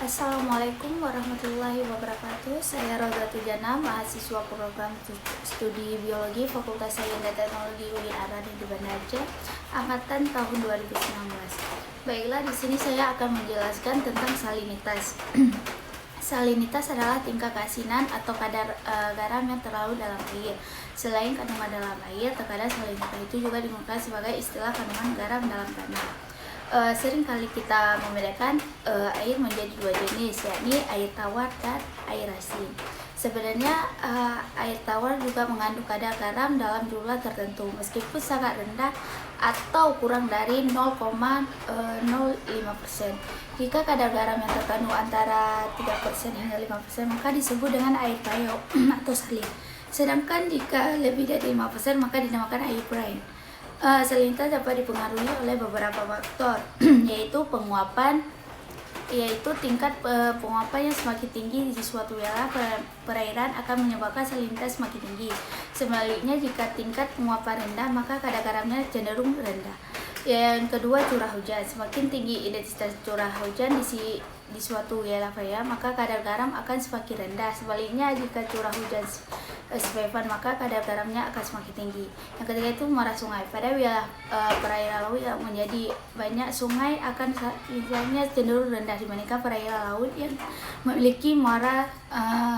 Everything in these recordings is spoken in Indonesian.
Assalamualaikum warahmatullahi wabarakatuh. Saya Roda Tujana, mahasiswa program studi biologi Fakultas Sains dan Teknologi UIN Arani di Banda Aceh, angkatan tahun 2019. Baiklah, di sini saya akan menjelaskan tentang salinitas. Salinitas adalah tingkat keasinan atau kadar garam yang terlalu dalam air. Selain kandungan dalam air, terkadang salinitas itu juga digunakan sebagai istilah kandungan garam dalam tanah. Sering kali kita membedakan air menjadi dua jenis, yakni air tawar dan air asin. Sebenarnya air tawar juga mengandung kadar garam dalam jumlah tertentu, meskipun sangat rendah atau kurang dari 0,05%. Jika kadar garam yang terkandung antara 3% hingga 5%, maka disebut dengan air payo atau salin. Sedangkan jika lebih dari 5%, maka dinamakan air brine. Salinitas dapat dipengaruhi oleh beberapa faktor, yaitu tingkat penguapan yang semakin tinggi di suatu wilayah perairan akan menyebabkan salinitas semakin tinggi. Sebaliknya, jika tingkat penguapan rendah, maka kadar garamnya cenderung rendah. Yang kedua, curah hujan. Semakin tinggi intensitas curah hujan di suatu wilayah perairan, maka kadar garam akan semakin rendah. Sebaliknya, jika curah hujan sepepan, maka kadar garamnya akan semakin tinggi. Yang ketiga itu muara sungai. Pada wilayah perairan laut yang menjadi banyak sungai akan misalnya cenderung rendah dibandingkan perairan laut yang memiliki muara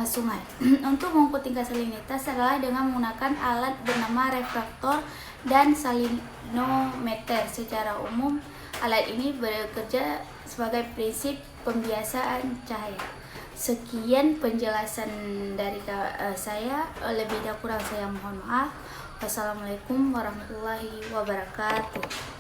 sungai. Untuk mengukur tingkat salinitas adalah dengan menggunakan alat bernama refraktor dan salinometer. Secara umum, alat ini bekerja sebagai prinsip pembiasaan cahaya. Sekian penjelasan dari saya, lebih dan kurang saya mohon maaf. Wassalamualaikum warahmatullahi wabarakatuh.